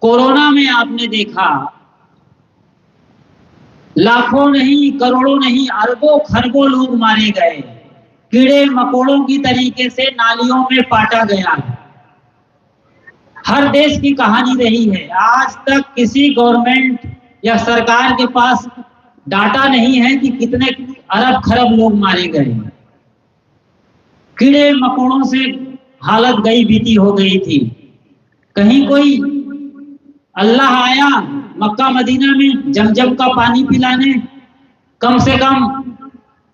Corona में आपने देखा लाखों नहीं, करोड़ों नहीं, अरबों खरबों लोग मारे गए, कीड़े मकोड़ों की तरीके से नालियों में पाटा गया। हर देश की कहानी रही है। आज तक किसी गवर्नमेंट या सरकार के पास डाटा नहीं है कि कितने अरब खरब लोग मारे गए। कीड़े मकोड़ों से हालत गई बीती हो गई थी। कहीं कोई अल्लाह आया मक्का मदीना में जमजम का पानी पिलाने। कम से कम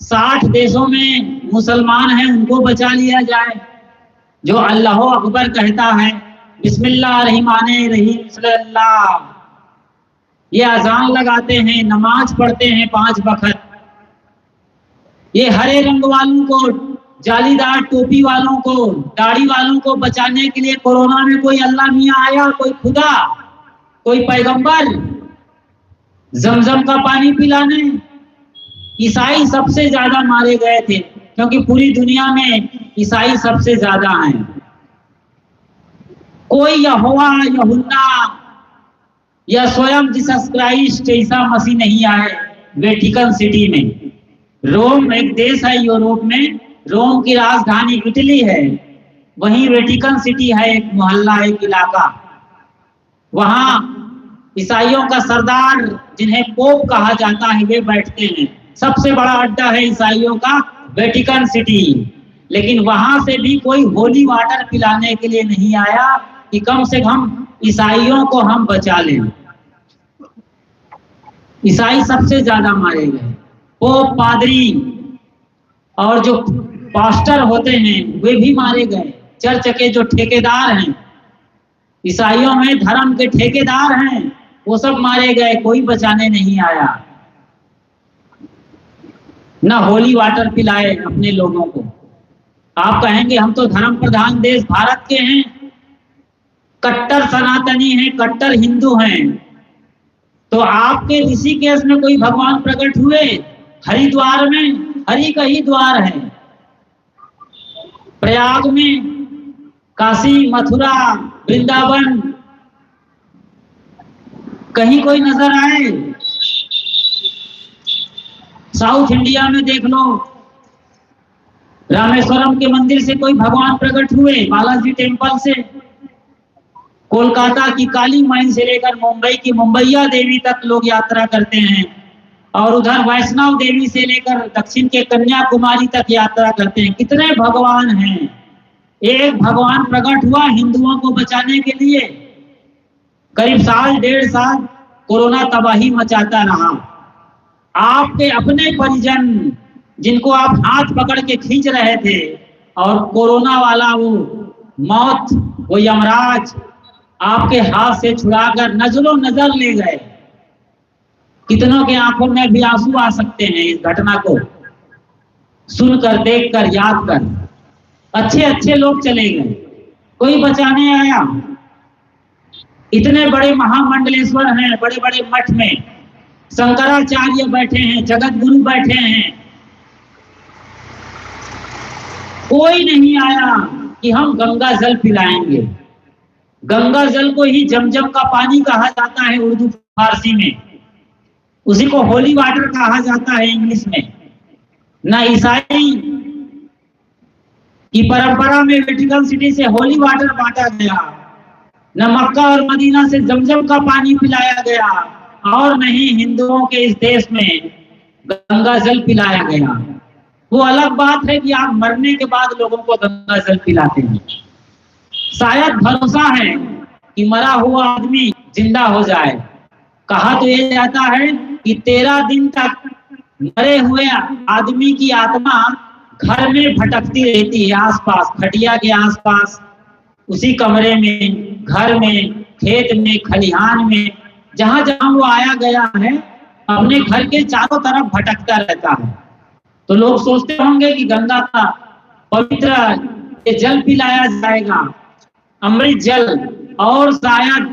60 देशों में मुसलमान हैं, उनको बचा लिया जाए। जो अल्लाह अकबर कहता है, बिस्मिल्लाहिर्रहमानिर्रहीम सल्लल्लाह, ये अजान लगाते हैं, नमाज पढ़ते हैं 5 वक्त। ये हरे रंग वालों को, जालीदार टोपी वालों को, दाढ़ी वालों को बचाने के लिए कोरोना में कोई अल्लाह मियां आया, कोई खुदा, कोई पैगंबर, जमजम का पानी पिलाने। ईसाई सबसे ज्यादा मारे गए थे, क्योंकि पूरी दुनिया में ईसाई सबसे ज्यादा हैं। कोई यहोवा, यूहन्ना या स्वयं जीसस क्राइस्ट ईसा मसीह नहीं आए वेटिकन सिटी में। रोम एक देश है यूरोप में, रोम की राजधानी इटली है, वहीं वेटिकन सिटी है, एक मोहल्ला, एक इलाका। वहां ईसाइयों का सरदार, जिन्हें पोप कहा जाता है, वे बैठते हैं। सबसे बड़ा अड्डा है ईसाइयों का वेटिकन सिटी। लेकिन वहां से भी कोई होली वाटर पिलाने के लिए नहीं आया कि कम से कम ईसाइयों को हम बचा लें। ईसाई सबसे ज्यादा मारे गए। पोप, पादरी और जो पास्टर होते हैं वे भी मारे गए। चर्च के जो ठेकेदार हैं, ईसाइयों में धर्म के ठेकेदार हैं, वो सब मारे गए। कोई बचाने नहीं आया, ना होली वाटर पिलाए अपने लोगों को। आप कहेंगे हम तो धर्म प्रधान देश भारत के हैं, कट्टर सनातनी हैं, कट्टर हिंदू हैं, तो आपके ऋषिकेश में कोई भगवान प्रकट हुए? हरिद्वार में हरि का ही द्वार है, प्रयाग में, काशी, मथुरा, वृंदावन, कहीं कोई नजर आए? साउथ इंडिया में देख लो, रामेश्वरम के मंदिर से कोई भगवान प्रकट हुए? बालाजी टेम्पल से, कोलकाता की काली माई से लेकर मुंबई की मुंबईया देवी तक लोग यात्रा करते हैं, और उधर वैष्णव देवी से लेकर दक्षिण के कन्याकुमारी तक यात्रा करते हैं। कितने भगवान हैं? एक भगवान प्रकट हुआ हिंदुओं को बचाने के लिए। करीब 1.5 साल कोरोना तबाही मचाता रहा। आपके अपने परिजन, जिनको आप हाथ पकड़ के खींच रहे थे, और कोरोना वाला वो मौत, वो यमराज आपके हाथ से छुड़ाकर नजरों नजर ले गए। कितनों के आंखों में भी आंसू आ सकते हैं इस घटना को सुनकर, देखकर, याद कर। अच्छे अच्छे लोग चले गए, कोई बचाने आया? इतने बड़े महामंडलेश्वर हैं, बड़े बड़े मठ में शंकराचार्य बैठे हैं, जगत गुरु बैठे हैं, कोई नहीं आया कि हम गंगा जल पिलाएंगे। गंगा जल को ही जमजम का पानी कहा जाता है उर्दू फारसी में, उसी को होली वाटर कहा जाता है इंग्लिश में। ना ईसाई की परंपरा में वेटिकन सिटी से होली वाटर बांटा गया, न मक्का और मदीना से जमजम का पानी पिलाया गया, और नहीं हिंदुओं के इस देश में गंगा जल पिलाया गया। वो अलग बात है कि आप मरने के बाद लोगों को गंगा जल पिलाते हैं। शायद भरोसा है कि मरा हुआ आदमी जिंदा हो जाए। कहा तो ये जाता है कि 13 दिन तक मरे हुए आदमी की आत्मा घर में भटकती रहती है, आसपास, खटिया के आसपास, उसी कमरे में, घर में, खेत में, खलिहान में, जहां जहां वो आया गया है, अपने घर के चारों तरफ भटकता रहता है। तो लोग सोचते होंगे कि गंगा का पवित्र जल पिलाया जाएगा, अमृत जल, और शायद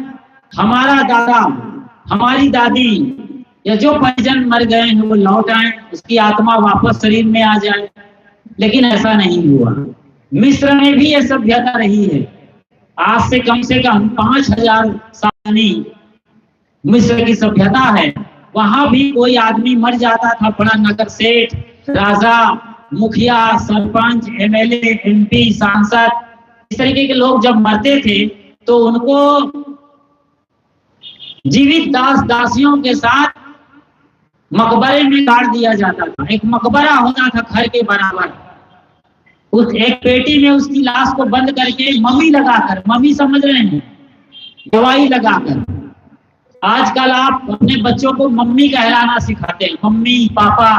हमारा दादा, हमारी दादी या जो परिजन मर गए हैं वो लौट आए, उसकी आत्मा वापस शरीर में आ जाए। लेकिन ऐसा नहीं हुआ। मिस्र में भी ये सभ्यता रही है। आज से कम 5000 साल राजधानी मिस्र की सभ्यता है, वहां भी कोई आदमी मर जाता था, बड़ा नगर सेठ, राजा, मुखिया, सरपंच, एमएलए, एमपी, सांसद, इस तरीके के लोग जब मरते थे तो उनको जीवित दास दासियों के साथ मकबरे में गाड़ दिया जाता था। एक मकबरा होता था घर के बराबर, उस एक पेटी में उसकी लाश को बंद करके मम्मी लगाकर, मम्मी समझ रहे हैं, दवाई लगाकर। आजकल आप अपने बच्चों को मम्मी कहलाना सिखाते हैं, मम्मी, पापा।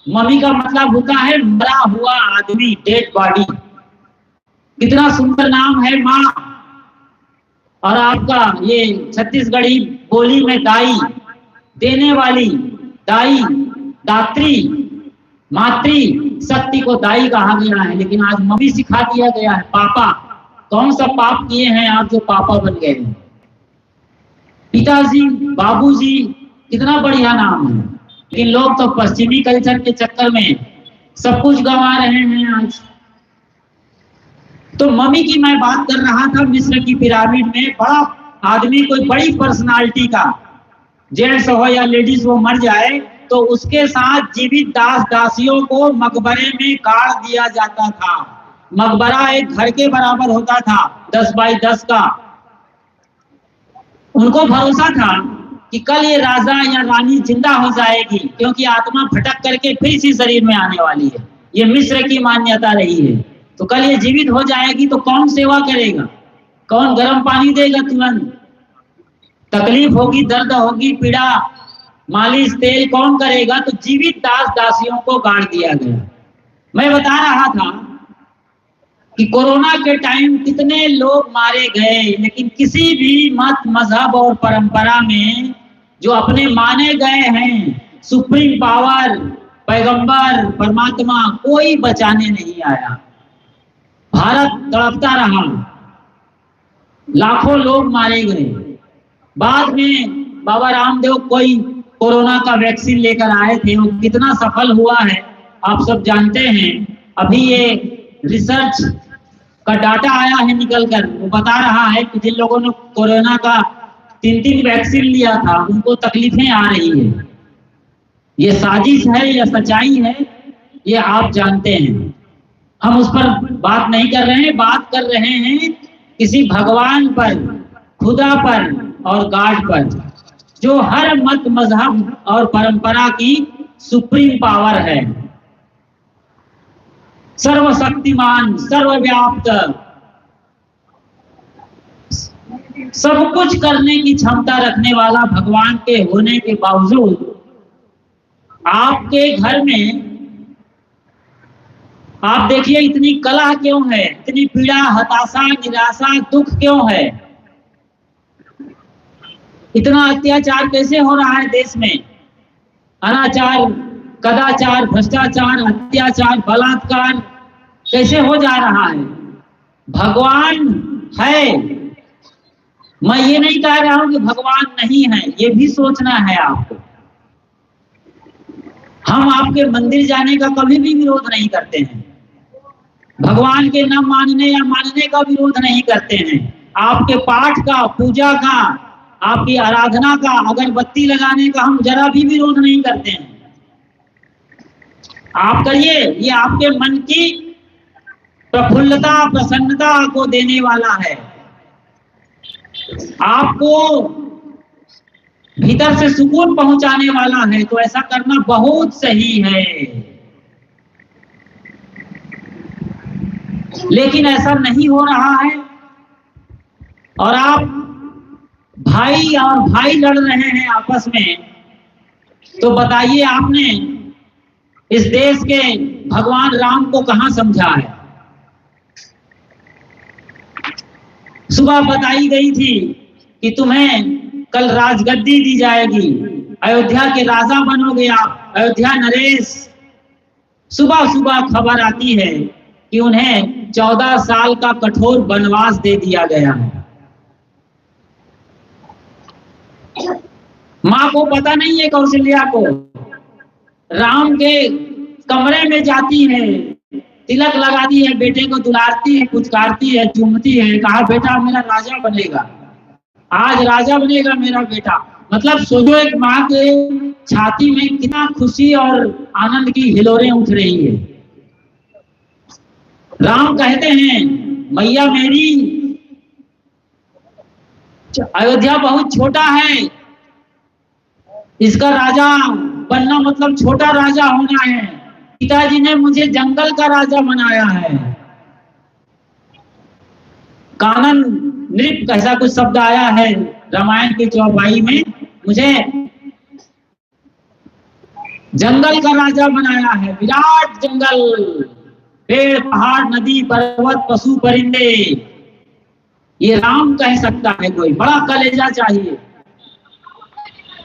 मम्मी का मतलब होता है मरा हुआ आदमी, डेड बॉडी। कितना सुंदर नाम है माँ। और आपका ये छत्तीसगढ़ी बोली में दाई, देने वाली, दाई, दात्री, मातृ शक्ति को दाई कहा गया है, लेकिन आज मम्मी सिखा दिया गया है, पापा। कौन सा पाप किए हैं आप जो पापा बन गए हैं? पिताजी, बाबूजी, कितना बढ़िया नाम है, लेकिन लोग तो पश्चिमी कल्चर के चक्कर में सब कुछ गंवा रहे हैं आज। तो मम्मी की मैं बात कर रहा था। मिस्र की पिरामिड में बड़ा आदमी, कोई बड़ी पर्सनालिटी का जेंट्स हो या लेडीज वो मर जाए तो उसके साथ जीवित दास दासियों को मकबरे में गाड़ दिया जाता था। मकबरा एक घर के बराबर होता था, 10 बाई 10 का। उनको भरोसा था कि कल ये राजा या रानी जिंदा हो जाएगी, क्योंकि आत्मा भटक करके फिर इसी शरीर में आने वाली है। ये मिस्र की मान्यता रही है। तो कल ये जीवित हो जाएगी तो कौन सेवा करेगा, कौन गर्म पानी देगा? तुरंत तकलीफ होगी, दर्द होगी, पीड़ा, मालिश, तेल कौन करेगा? तो जीवित दास दासियों को गाड़ दिया गया। मैं बता रहा था कि कोरोना के टाइम कितने लोग मारे गए, लेकिन किसी भी मत, मजहब और परंपरा में जो अपने माने गए हैं सुप्रीम पावर, पैगंबर, परमात्मा, कोई बचाने नहीं आया। भारत तड़पता रहा, लाखों लोग मारे गए। बाद में बाबा रामदेव कोई कोरोना का वैक्सीन लेकर आए थे, वो कितना सफल हुआ है आप सब जानते हैं। अभी ये रिसर्च का डाटा आया है निकल कर, वो बता रहा है कि जिन लोगों ने कोरोना का 3 वैक्सीन लिया था उनको तकलीफें आ रही है। ये साजिश है या सच्चाई है, ये आप जानते हैं। हम उस पर बात नहीं कर रहे हैं, बात कर रहे हैं किसी भगवान पर, खुदा पर और गॉड पर, जो हर मत, मजहब और परंपरा की सुप्रीम पावर है, सर्वशक्तिमान, सर्वव्याप्त, सब कुछ करने की क्षमता रखने वाला भगवान के होने के बावजूद आपके घर में आप देखिए इतनी कलह क्यों है, इतनी पीड़ा, हताशा, निराशा, दुख क्यों है? इतना अत्याचार कैसे हो रहा है देश में? अनाचार, कदाचार, भ्रष्टाचार, अत्याचार, बलात्कार कैसे हो जा रहा है? भगवान है, मैं ये नहीं कह रहा हूं कि भगवान नहीं है, ये भी सोचना है आपको। हम आपके मंदिर जाने का कभी भी विरोध नहीं करते हैं, भगवान के न मानने या मानने का विरोध नहीं करते हैं। आपके पाठ का, पूजा का, आपकी आराधना का, अगरबत्ती लगाने का हम जरा भी विरोध नहीं करते हैं। आप करिए, ये आपके मन की प्रफुल्लता, प्रसन्नता को देने वाला है, आपको भीतर से सुकून पहुंचाने वाला है, तो ऐसा करना बहुत सही है। लेकिन ऐसा नहीं हो रहा है और आप भाई और भाई लड़ रहे हैं आपस में। तो बताइए, आपने इस देश के भगवान राम को कहां समझा है? सुबह बताई गई थी कि तुम्हें कल राजगद्दी दी जाएगी, अयोध्या के राजा बनोगे आप, अयोध्या नरेश। सुबह सुबह खबर आती है कि उन्हें 14 साल का कठोर वनवास दे दिया गया है। माँ को पता नहीं है, कौशल्या को, राम के कमरे में जाती है, तिलक लगाती है, बेटे को दुलारती है, पुचकारती है, चूमती है, कहा बेटा मेरा राजा बनेगा। आज राजा बनेगा मेरा बेटा। मतलब सोचो एक माँ के छाती में कितना खुशी और आनंद की हिलोरें उठ रही है। राम कहते हैं मैया मेरी, अयोध्या बहुत छोटा है, इसका राजा बनना मतलब छोटा राजा होना है। पिताजी ने मुझे जंगल का राजा बनाया है। कानन नृप ऐसा कुछ शब्द आया है रामायण की चौपाई में, मुझे जंगल का राजा बनाया है। विराट जंगल, पेड़ पहाड़ नदी पर्वत पशु परिंदे, ये राम कह सकता है कोई? बड़ा कलेजा चाहिए।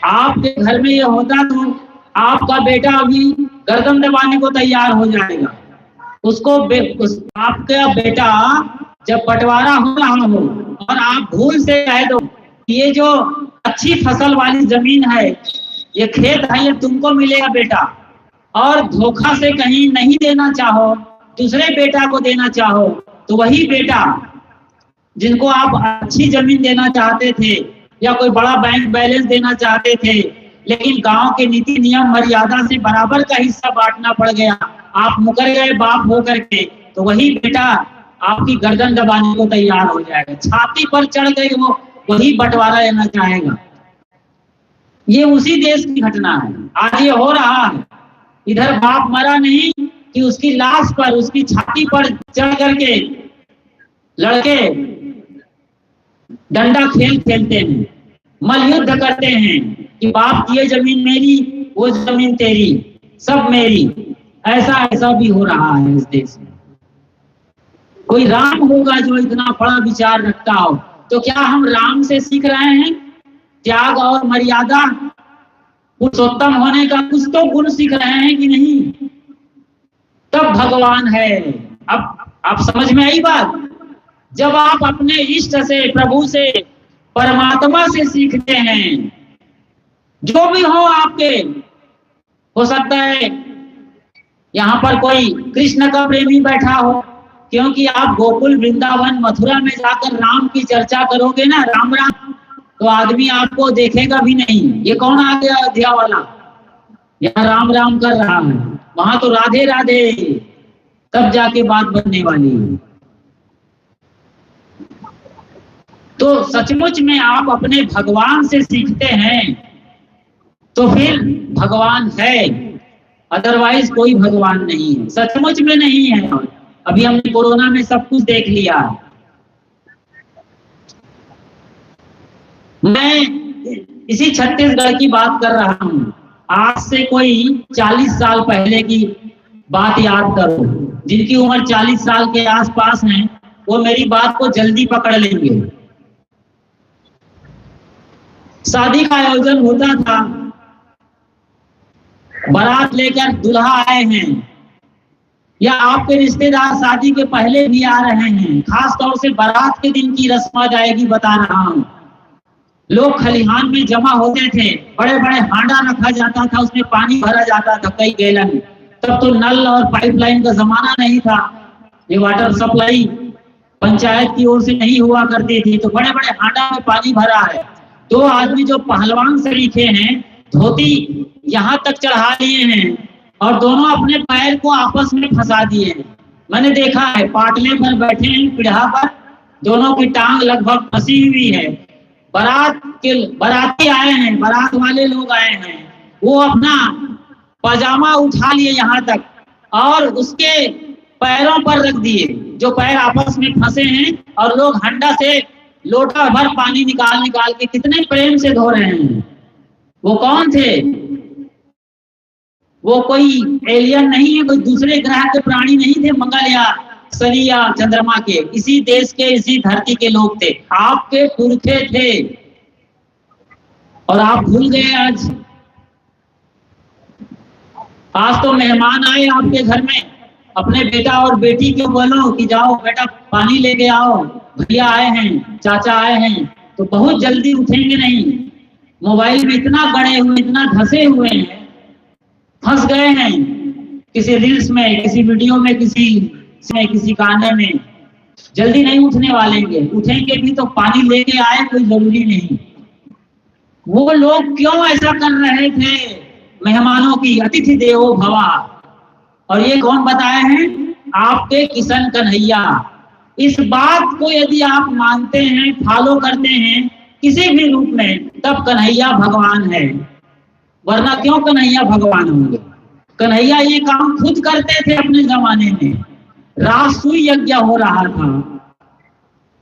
आपके घर में ये होता तो आपका बेटा अभी गर्दन दबाने को तैयार हो जाएगा। उसको आपका बेटा जब बंटवारा हो रहा हो और आप भूल से कह दो ये जो अच्छी फसल वाली जमीन है, ये खेत है, ये तुमको मिलेगा बेटा, और धोखा से कहीं नहीं देना चाहो, दूसरे बेटा को देना चाहो, तो वही बेटा जिनको आप अच्छी जमीन देना चाहते थे या कोई बड़ा बैंक बैलेंस देना चाहते थे, लेकिन गांव के नीति नियम मर्यादा से बराबर का हिस्सा बांटना पड़ गया, आप मुकर गए बाप होकर के, तो वही बेटा आपकी गर्दन दबाने को तैयार हो जाएगा। छाती पर चढ़ गए वो, वही बंटवारा लेना चाहेगा। ये उसी देश की घटना है। आज ये हो रहा है। इधर बाप मरा नहीं कि उसकी लाश पर, उसकी छाती पर चढ़ करके लड़के डंडा खेल खेलते हैं, मलयुद्ध करते हैं कि बाप की ये जमीन मेरी, वो जमीन तेरी, सब मेरी। ऐसा भी हो रहा है इस देश में। कोई राम होगा जो इतना बड़ा विचार रखता हो, तो क्या हम राम से सीख रहे हैं त्याग और मर्यादा, पुरुषोत्तम होने का कुछ तो गुण सीख रहे हैं कि नहीं? तब भगवान है। अब आप समझ में आई बात? जब आप अपने इष्ट से, प्रभु से, परमात्मा से सीखते हैं, जो भी हो आपके, हो सकता है यहाँ पर कोई कृष्ण का प्रेमी बैठा हो, क्योंकि आप गोकुल वृंदावन मथुरा में जाकर राम की चर्चा करोगे ना, राम राम, तो आदमी आपको देखेगा भी नहीं, ये कौन आ गया अयोध्या वाला, यहाँ राम राम कर रहा है, वहां तो राधे राधे, तब जाके बात बनने वाली है। तो सचमुच में आप अपने भगवान से सीखते हैं तो फिर भगवान है, अदरवाइज कोई भगवान नहीं है, सचमुच में नहीं है। अभी हमने कोरोना में सब कुछ देख लिया। मैं इसी छत्तीसगढ़ की बात कर रहा हूं। आज से कोई 40 साल पहले की बात याद करो। जिनकी उम्र 40 साल के आसपास है वो मेरी बात को जल्दी पकड़ लेंगे। शादी का आयोजन होता था, बारात लेकर दूल्हा आए हैं या आपके रिश्तेदार शादी के पहले भी आ रहे हैं। खास तौर से बारात के दिन की रस्म जाएगी बता रहा हूं। लोग खलिहान में जमा होते थे, बड़े बड़े हांडा रखा जाता था, उसमें पानी भरा जाता था कई गैलन। तब तो नल और पाइपलाइन का जमाना नहीं था, ये वाटर सप्लाई पंचायत की ओर से नहीं हुआ करती थी, तो बड़े बड़े हांडा में पानी भरा है। 2 आदमी जो पहलवान से लिखे हैं, धोती यहाँ तक चढ़ा लिए हैं और दोनों अपने पैर को आपस में फंसा दिए हैं। मैंने देखा है, पाटले पर बैठे हैं पीढ़ा पर, दोनों की टांग लगभग फंसी हुई है। बाराती आए हैं, बारात वाले लोग आए हैं, वो अपना पजामा उठा लिए यहाँ तक और उसके पैरों पर रख दिए, जो पैर आपस में फंसे हैं, और लोग हंडा से लोटा भर पानी निकाल निकाल के कितने प्रेम से धो रहे हैं। वो कौन थे? वो कोई एलियन नहीं है, कोई दूसरे ग्रह के प्राणी नहीं थे, मंगल या शनि या चंद्रमा के, इसी देश के, इसी धरती के लोग थे, आपके पुरखे थे, और आप भूल गए। आज तो मेहमान आए आपके घर में, अपने बेटा और बेटी को बोलो कि जाओ बेटा पानी लेके आओ, भैया आए हैं, चाचा आए हैं, तो बहुत जल्दी उठेंगे नहीं। मोबाइल में इतना गड़े हुए, इतना धंसे हुए हैं, फंस गए हैं किसी रील्स में, किसी वीडियो में, किसी गाने में, जल्दी नहीं उठने वालेंगे, उठेंगे भी तो पानी लेके आए कोई जरूरी नहीं। वो लोग क्यों ऐसा कर रहे थे? मेहमानों की अतिथि देवो भवा। और ये कौन बताए हैं? आपके किशन कन्हैया। इस बात को यदि आप मानते हैं, फॉलो करते हैं किसी भी रूप में, तब कन्हैया भगवान है, वरना क्यों कन्हैया भगवान होंगे? कन्हैया ये काम खुद करते थे अपने जमाने में। राजसूय यज्ञ हो रहा था,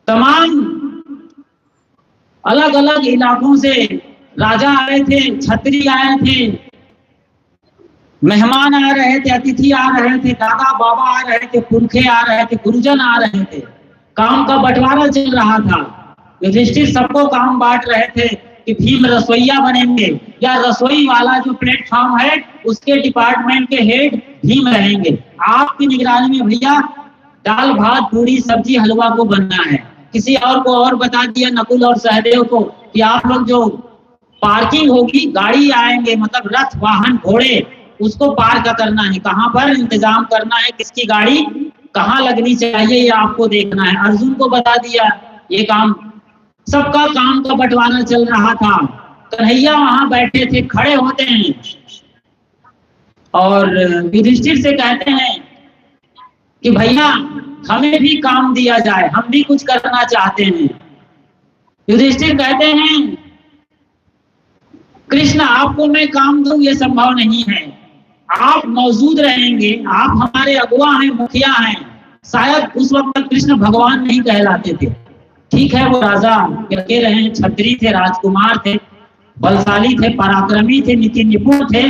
तमाम अलग अलग इलाकों से राजा आए थे, छत्री आए थे, मेहमान आ रहे थे, अतिथि आ रहे थे, दादा बाबा आ रहे थे, पुरखे आ रहे थे, गुरुजन आ रहे थे। काम का बंटवारा चल रहा था। युधिष्ठिर सबको काम बांट रहे थे कि भीम रसोईया बनेंगे, या रसोई वाला जो प्लेटफॉर्म है उसके डिपार्टमेंट के हेड भीम रहेंगे। आपकी निगरानी में भैया दाल भात पूरी सब्जी हलवा को बनना है। किसी और को और बता दिया, नकुल और सहदेव को, कि आप लोग जो पार्किंग होगी, गाड़ी आएंगे मतलब रथ वाहन घोड़े, उसको पार्क करना है, कहाँ पर इंतजाम करना है, किसकी गाड़ी कहाँ लगनी चाहिए, ये आपको देखना है। अर्जुन को बता दिया ये काम। सबका काम का बंटवारा चल रहा था। कन्हैया वहां बैठे थे, खड़े होते हैं और युधिष्ठिर से कहते हैं कि भैया हमें भी काम दिया जाए, हम भी कुछ करना चाहते हैं। युधिष्ठिर कहते हैं कृष्ण आपको मैं काम दूं ये संभव नहीं है, आप मौजूद रहेंगे, आप हमारे अगुआ हैं, मुखिया हैं। शायद उस वक्त तक कृष्ण भगवान नहीं कहलाते थे। ठीक है, वो राजा के रहे, छत्री थे, राजकुमार थे, बलशाली थे, पराक्रमी थे, नीति निपुण थे,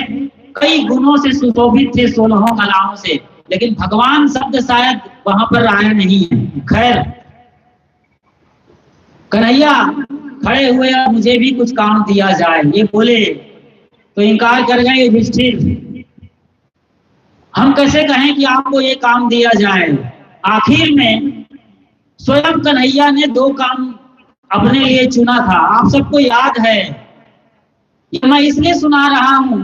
कई गुणों से सुशोभित थे, 16 कलाओं से, लेकिन भगवान शब्द शायद वहां पर आया नहीं है। खैर, कन्हैया खड़े हुए, मुझे भी कुछ काम दिया जाए, ये बोले तो इनकार कर गए युधिष्ठिर। हम कैसे कहें कि आपको ये काम दिया जाए? आखिर में स्वयं कन्हैया ने 2 काम अपने लिए चुना था। आप सबको याद है, ये मैं इसलिए सुना रहा हूं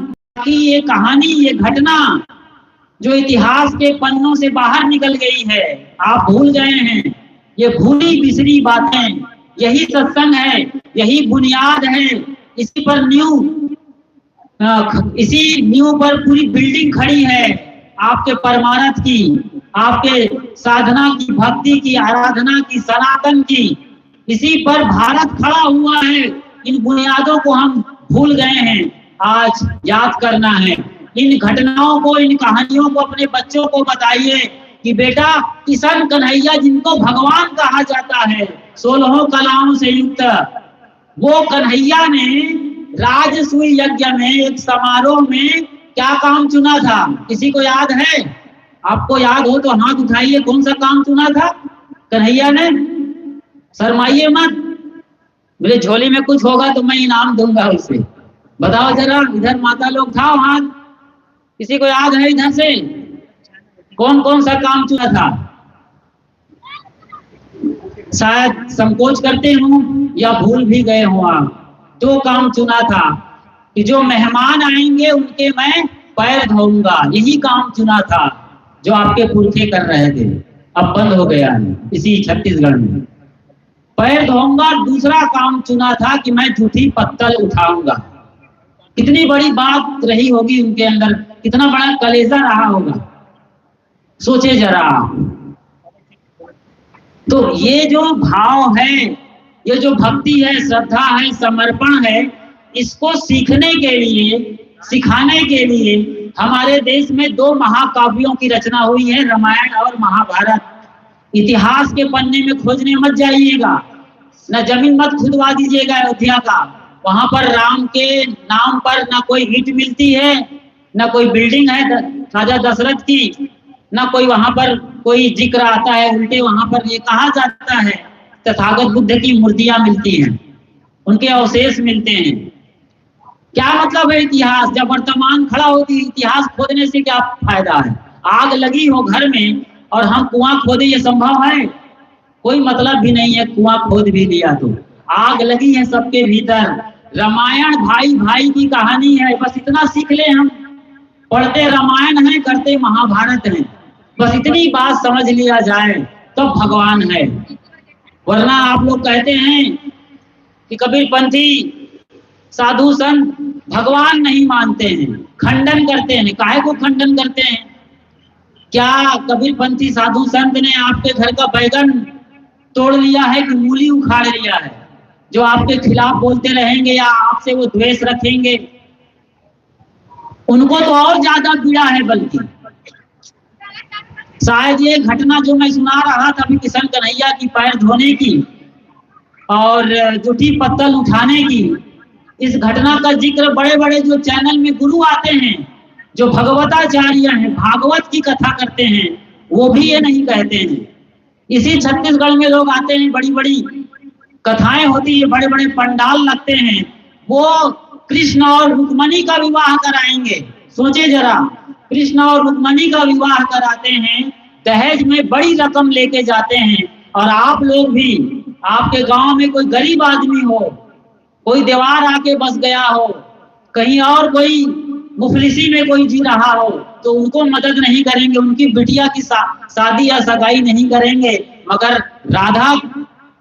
कि ये कहानी, ये घटना जो इतिहास के पन्नों से बाहर निकल गई है, आप भूल गए हैं। ये भूली बिसरी बातें, यही सत्संग है, यही बुनियाद है। इसी पर नींव पर पूरी बिल्डिंग खड़ी है, आपके परमानंद की, आपके साधना की, भक्ति की, आराधना की, सनातन की। इसी पर भारत खड़ा हुआ है। इन बुनियादों को हम भूल गए हैं, आज याद करना है। इन घटनाओं को, इन कहानियों को अपने बच्चों को बताइए कि बेटा किशन कन्हैया जिनको भगवान कहा जाता है, 16 कलाओं से युक्त, वो कन्हैया ने राजसूय यज्ञ में, एक समारोह में क्या काम चुना था? किसी को याद है? आपको याद हो तो हाथ उठाइए, कौन सा काम चुना था कन्हैया ने? शर्माइए मत, मेरे झोली में कुछ होगा तो मैं इनाम दूंगा उसे। बताओ जरा, इधर माता लोग था वहां, किसी को याद है इधर से? कौन कौन सा काम चुना था? शायद संकोच करते हो या भूल भी गए हो आप। 2 काम चुना था कि जो मेहमान आएंगे उनके मैं पैर धोऊंगा, यही काम चुना था जो आपके पुरखे कर रहे थे। अब बंद हो गया है इसी छत्तीसगढ़ में, पैर धोऊंगा। दूसरा काम चुना था कि मैं जूठी पत्तल उठाऊंगा। कितनी बड़ी बात रही होगी उनके अंदर, कितना बड़ा कलेजा रहा होगा, सोचे जरा। तो ये जो भाव है, ये जो भक्ति है, श्रद्धा है, समर्पण है, इसको सीखने के लिए, सिखाने के लिए हमारे देश में 2 महाकाव्यों की रचना हुई है, रामायण और महाभारत। इतिहास के पन्ने में खोजने मत जाइएगा, न जमीन मत खुदवा दीजिएगा अयोध्या का। वहां पर राम के नाम पर न कोई ईंट मिलती है, न कोई बिल्डिंग है राजा दशरथ की, न कोई वहां पर कोई जिक्र आता है। उल्टे वहां पर ये कहा जाता है तथागत बुद्ध की मूर्तियां मिलती हैं, उनके अवशेष मिलते हैं। क्या मतलब है इतिहास? जब वर्तमान खड़ा होती है, इतिहास खोदने से क्या फायदा है? आग लगी हो घर में और हम कुआं खोदे, ये संभव है? कोई मतलब भी नहीं है कुआं खोद भी लिया तो। आग लगी है सबके भीतर। रामायण भाई भाई की कहानी है, बस इतना सीख ले हम। पढ़ते रामायण है, करते महाभारत है, बस इतनी बात समझ लिया जाए तब भगवान है। वरना आप लोग कहते हैं कि कबीरपंथी साधु संत भगवान नहीं मानते हैं, खंडन करते हैं। काहे को खंडन करते हैं? क्या कबीरपंथी साधु संत ने आपके घर का बैगन तोड़ लिया है कि मूली उखाड़ लिया है? जो आपके खिलाफ बोलते रहेंगे या आपसे वो द्वेष रखेंगे, उनको तो और ज्यादा पीड़ा है। बल्कि शायद ये घटना जो मैं सुना रहा था अभी किशन कन्हैया की पैर धोने की और जूठी पत्तल उठाने की, इस घटना का जिक्र बड़े बड़े जो चैनल में गुरु आते हैं, जो भगवताचार्य हैं, भागवत की कथा करते हैं, वो भी ये नहीं कहते हैं। इसी छत्तीसगढ़ में लोग आते हैं, बड़ी बड़ी कथाएं होती है, बड़े बड़े पंडाल लगते हैं, वो कृष्ण और रुक्मणी का विवाह कराएंगे। सोचे जरा, कृष्ण और रुक्मणी का विवाह कराते हैं, दहेज में बड़ी रकम लेके जाते हैं। और आप लोग भी, आपके गांव में कोई गरीब आदमी हो, कोई दीवार आके बस गया हो, कहीं और कोई मुफलिसी में कोई जी रहा हो, तो उनको मदद नहीं करेंगे, उनकी बिटिया की शादी या सगाई नहीं करेंगे। मगर राधा,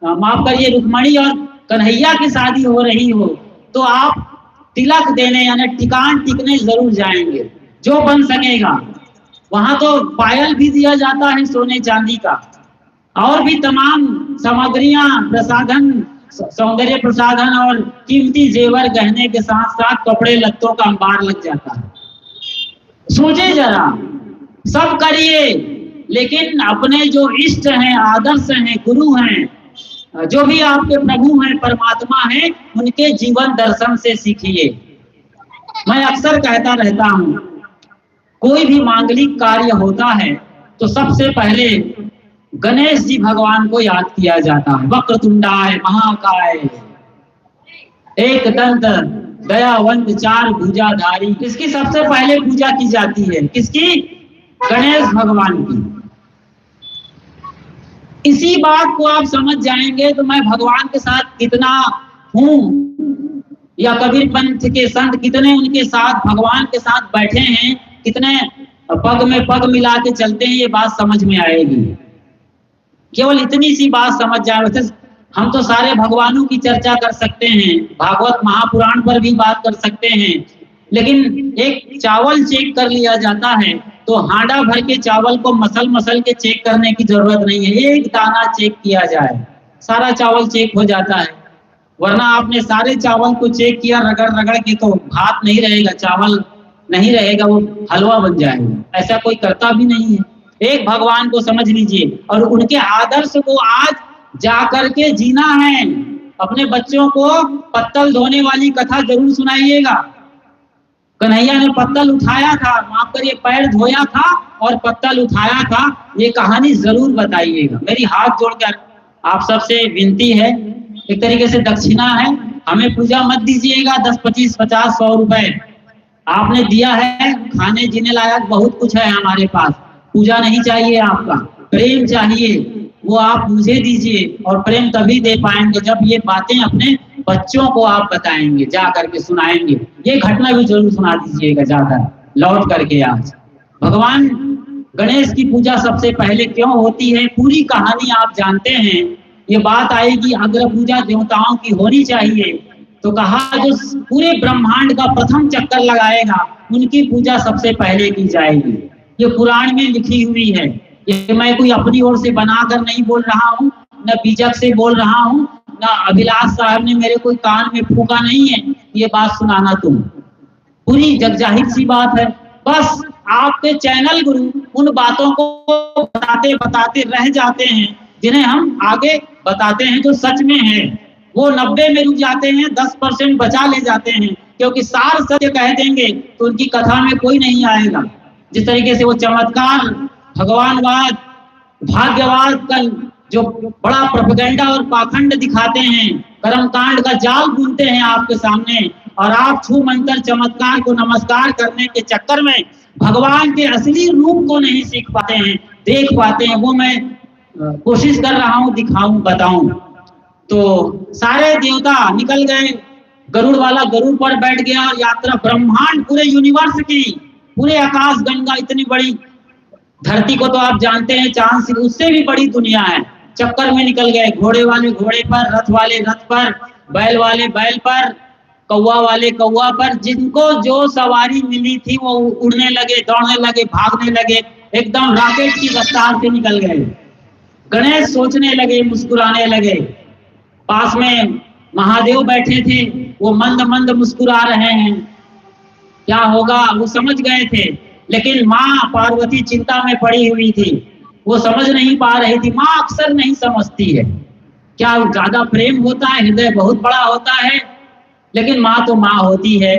माफ करिए, रुक्मणी और कन्हैया की शादी हो रही हो तो आप तिलक देने यानी टिकान टिकने जरूर जाएंगे, जो बन सकेगा। वहां तो पायल भी दिया जाता है सोने चांदी का, और भी तमाम सामग्रियां, प्रसाधन, सौंदर्य प्रसाधन और कीमती जेवर गहने के साथ साथ कपड़े लत्तों का अंबार लग जाता है। सोचे जरा, सब करिए, लेकिन अपने जो इष्ट हैं, आदर्श हैं, गुरु हैं, जो भी आपके प्रभु हैं, परमात्मा हैं, उनके जीवन दर्शन से सीखिए। मैं अक्सर कहता रहता हूं, कोई भी मांगलिक कार्य होता है तो सबसे पहले गणेश जी भगवान को याद किया जाता है। वक्रतुंडाय महाकाय, एक दंत दयावंत चार भुजाधारी, इसकी सबसे पहले पूजा की जाती है। किसकी? गणेश भगवान की। इसी बात को आप समझ जाएंगे तो मैं भगवान के साथ कितना हूं, या कबीर पंथ के संत कितने उनके साथ, भगवान के साथ बैठे हैं, कितने पग में पग मिला के चलते हैं, ये बात समझ में आएगी। केवल इतनी सी बात समझ जाए। वैसे हम तो सारे भगवानों की चर्चा कर सकते हैं, भागवत महापुराण पर भी बात कर सकते हैं, लेकिन एक चावल चेक कर लिया जाता है तो हांडा भर के चावल को मसल मसल के चेक करने की जरूरत नहीं है। एक दाना चेक किया जाए, सारा चावल चेक हो जाता है। वरना आपने सारे चावल को चेक किया रगड़ रगड़ के, तो भात नहीं रहेगा, चावल नहीं रहेगा, वो हलवा बन जाएगा। ऐसा कोई करता भी नहीं है। एक भगवान को समझ लीजिए और उनके आदर्श को आज जाकर के जीना है। अपने बच्चों को पत्तल धोने वाली कथा जरूर सुनाइएगा। कन्हैया ने पत्तल उठाया था, माफ करिए, पैर धोया था और पत्तल उठाया था, ये कहानी जरूर बताइएगा। मेरी हाथ जोड़कर आप सबसे विनती है, एक तरीके से दक्षिणा है, हमें पूजा मत दीजिएगा। 10, 25, 50, 100 रुपए आपने दिया है, खाने जीने लायक बहुत कुछ है हमारे पास। पूजा नहीं चाहिए, आपका प्रेम चाहिए, वो आप मुझे दीजिए। और प्रेम तभी दे पाएंगे जब ये बातें अपने बच्चों को आप बताएंगे, जा करके सुनाएंगे। ये घटना भी जरूर सुना दीजिएगा जाकर लौट करके। आज भगवान गणेश की पूजा सबसे पहले क्यों होती है, पूरी कहानी आप जानते हैं। ये बात आएगी, अग्र पूजा देवताओं की होनी चाहिए, तो कहा जो पूरे ब्रह्मांड का प्रथम चक्कर लगाएगा उनकी पूजा सबसे पहले की जाएगी। ये पुराण में लिखी हुई है, ये मैं कोई अपनी ओर से बनाकर नहीं बोल रहा हूँ, न बीजक से बोल रहा हूँ, न अभिलाष साहब ने मेरे कोई कान में फूका नहीं है ये बात सुनाना। तुम पूरी जगजाहिर सी बात है। बस आपके चैनल गुरु उन बातों को बताते बताते रह जाते हैं, जिन्हें हम आगे बताते हैं जो सच में है। वो 90 में रुक जाते हैं, 10% बचा ले जाते हैं, क्योंकि सार सत्य कह देंगे तो उनकी कथा में कोई नहीं आएगा। जिस तरीके से वो चमत्कार, भगवानवाद, भाग्यवाद का जो बड़ा प्रोपेगेंडा और पाखंड दिखाते हैं, कर्मकांड का जाल बुनते हैं आपके सामने, और आप छू मंतर चमत्कार को नमस्कार करने के चक्कर में भगवान के असली रूप को नहीं सीख पाते हैं, देख पाते हैं। वो मैं कोशिश कर रहा हूँ दिखाऊं, बताऊं। तो सारे देवता निकल गए, गरुड़ वाला गरुड़ पर बैठ गया, यात्रा ब्रह्मांड, पूरे यूनिवर्स की, पूरे आकाश गंगा इतनी बड़ी धरती को तो आप जानते हैं, चांद से उससे भी बड़ी दुनिया है। चक्कर में निकल गए, घोड़े वाले घोड़े पर, रथ वाले रथ पर, बैल वाले बैल पर, कौवा वाले कौवा पर, जिनको जो सवारी मिली थी वो उड़ने लगे, दौड़ने लगे, भागने लगे, एकदम रॉकेट की रफ्तार से निकल गए। गणेश सोचने लगे, मुस्कुराने लगे। पास में महादेव बैठे थे, वो मंद मंद मुस्कुरा रहे हैं। क्या होगा वो समझ गए थे, लेकिन माँ पार्वती चिंता में पड़ी हुई थी, वो समझ नहीं पा रही थी। माँ अक्सर नहीं समझती है, क्या ज्यादा प्रेम होता है, हृदय बहुत बड़ा होता है, लेकिन माँ तो माँ होती है।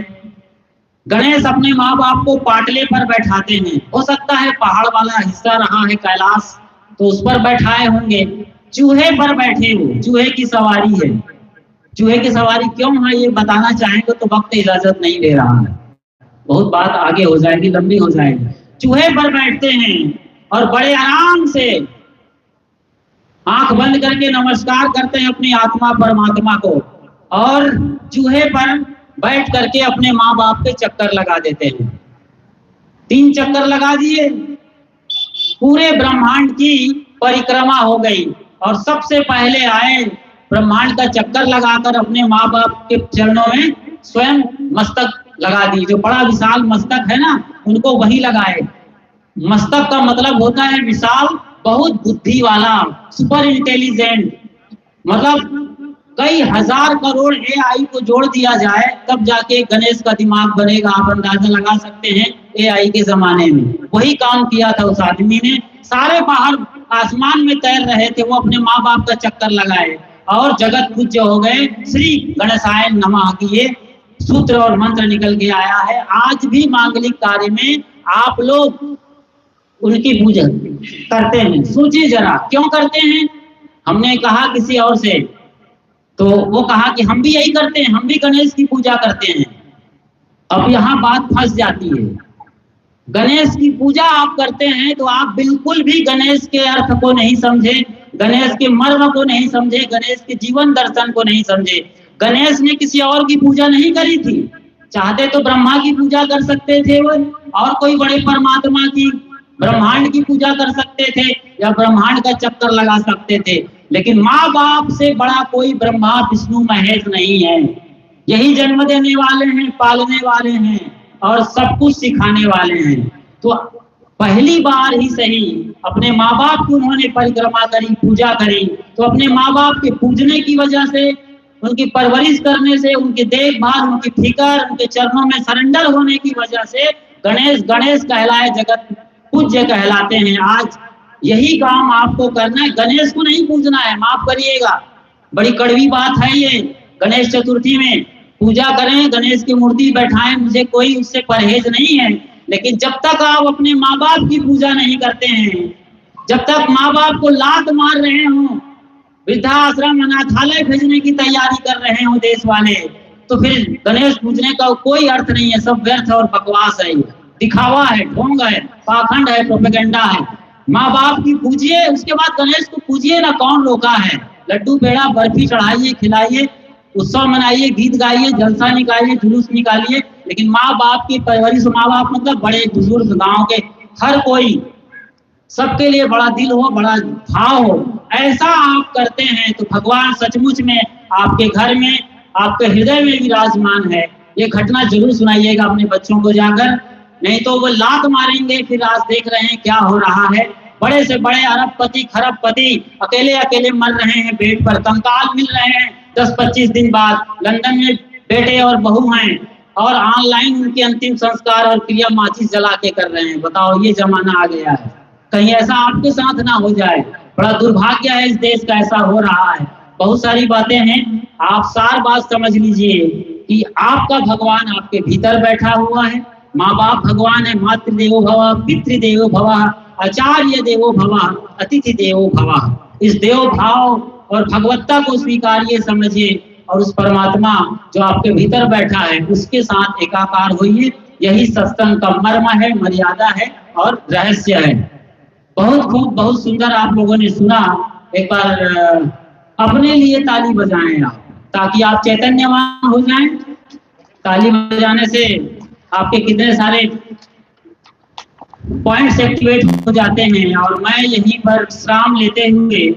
गणेश अपने माँ बाप को पाटले पर बैठाते हैं, हो सकता है पहाड़ वाला हिस्सा रहा है कैलाश, तो उस पर बैठाए होंगे। चूहे पर बैठे हो, चूहे की सवारी है। चूहे की सवारी क्यों है ये बताना चाहेंगे तो वक्त इजाजत नहीं दे रहा है, बहुत बात आगे हो जाएगी, लंबी हो जाएगी। चूहे पर बैठते हैं और बड़े आराम से आंख बंद करके नमस्कार करते हैं अपनी आत्मा परमात्मा को, और चूहे पर बैठ करके अपने माँ बाप के चक्कर लगा देते हैं। 3 चक्कर लगा दिए, पूरे ब्रह्मांड की परिक्रमा हो गई, और सबसे पहले आए ब्रह्मांड का चक्कर लगाकर अपने माँ बाप के चरणों में स्वयं मस्तक लगा दी। जो बड़ा विशाल मस्तक है ना, उनको वही लगाए। मस्तक का मतलब होता है विशाल, बहुत बुद्धि वाला, सुपर इंटेलिजेंट। मतलब कई हजार करोड़ AI को जोड़ दिया जाए तब जाके गणेश का दिमाग बनेगा। आप अंदाजा लगा सकते हैं AI के जमाने में वही काम किया था उस आदमी ने। सारे बाहर आसमान में तैर रहे थे, वो अपने माँ बाप का चक्कर लगाए और जगत पूज्य हो गए। श्री गणेशाय नमः की ये सूत्र और मंत्र निकल के आया है। आज भी मांगलिक कार्य में आप लोग उनकी पूजा करते हैं। सोचिए जरा क्यों करते हैं। हमने कहा किसी और से, तो वो कहा कि हम भी यही करते हैं, हम भी गणेश की पूजा करते हैं। अब यहाँ बात फंस जाती है। गणेश की पूजा आप करते हैं तो आप बिल्कुल भी गणेश के अर्थ को नहीं समझे, गणेश के मर्म को नहीं समझे, गणेश के जीवन दर्शन को नहीं समझे। गणेश ने किसी और की पूजा नहीं करी थी, चाहते तो ब्रह्मा की पूजा कर सकते थे वो, और कोई बड़े परमात्मा की, ब्रह्मांड की पूजा कर सकते थे, या ब्रह्मांड का चक्कर लगा सकते थे। लेकिन माँ बाप से बड़ा कोई ब्रह्मा विष्णु महेश नहीं है। यही जन्म देने वाले हैं, पालने वाले हैं और सब कुछ सिखाने वाले हैं। तो पहली बार ही सही अपने माँ बाप की उन्होंने परिक्रमा करी, पूजा करी, तो अपने माँ बाप के पूजने की वजह से, उनकी परवरिश करने से, उनकी देखभाल, उनकी फिक्र, उनके चरणों में सरेंडर होने की वजह से गणेश गणेश कहलाए, जगत पूज्य कहलाते हैं। आज यही काम आपको करना है, गणेश को नहीं पूजना है। माफ करिएगा, बड़ी कड़वी बात है ये। गणेश चतुर्थी में पूजा करें, गणेश की मूर्ति बैठाएं, मुझे कोई उससे परहेज नहीं है। लेकिन जब तक आप अपने माँ बाप की पूजा नहीं करते हैं, जब तक माँ बाप को लात मार रहे हो, वृद्धाश्रम अनाथालय भेजने की तैयारी कर रहे हो देश वाले, तो फिर गणेश पूजने का कोई अर्थ नहीं है। सब व्यर्थ और बकवास है, दिखावा है, ढोंग है, पाखंड है, प्रोपेगेंडा है। माँ बाप की पूजिए, उसके बाद गणेश को पूजिए ना, कौन रोका है। लड्डू पेड़ा बर्फी चढ़ाइए, खिलाइए, उत्सव मनाइए, गीत गाइए, जलसा निकालिए, जुलूस निकालिए, लेकिन माँ बाप की परवरिश, माँ बाप मतलब बड़े बुजुर्ग, गांव के हर कोई, सबके लिए बड़ा दिल हो, बड़ा भाव हो, ऐसा आप करते हैं तो भगवान सचमुच में आपके घर में, आपके हृदय में विराजमान है। ये घटना जरूर सुनाइएगा अपने बच्चों को जाकर, नहीं तो वो लात मारेंगे। फिर आज देख रहे हैं क्या हो रहा है, बड़े से बड़े अरबपति खरबपति अकेले अकेले मर रहे हैं बेड पर, कंकाल मिल रहे हैं 10-25 दिन बाद। लंदन में बेटे और बहू हैं और ऑनलाइन उनके अंतिम संस्कार और क्रिया माचिस जला के कर रहे हैं। बताओ, ये जमाना आ गया है, कहीं ऐसा आपके साथ ना हो जाए। बड़ा दुर्भाग्य है इस देश का, ऐसा हो रहा है। बहुत सारी बातें हैं, आप सार बात समझ लीजिए कि आपका भगवान आपके भीतर बैठा हुआ है। माँ बाप भगवान है, मातृ देवो भव, पितृदेवो भव, आचार्य देवो भव, अतिथि देवो भव। इस देव भाव और भगवत्ता को स्वीकारिए, समझिए, और उस परमात्मा जो आपके भीतर बैठा है उसके साथ एकाकार होइए। यही सत्संग का मर्म है, मर्यादा है और रहस्य है। बहुत खूब, बहुत सुंदर आप लोगों ने सुना। एक बार अपने लिए ताली बजाएं आप, ताकि आप चैतन्यवान हो जाएं। ताली बजाने से आपके कितने सारे पॉइंट्स एक्टिवेट हो जाते हैं। और मैं यहीं पर विश्राम लेते हुए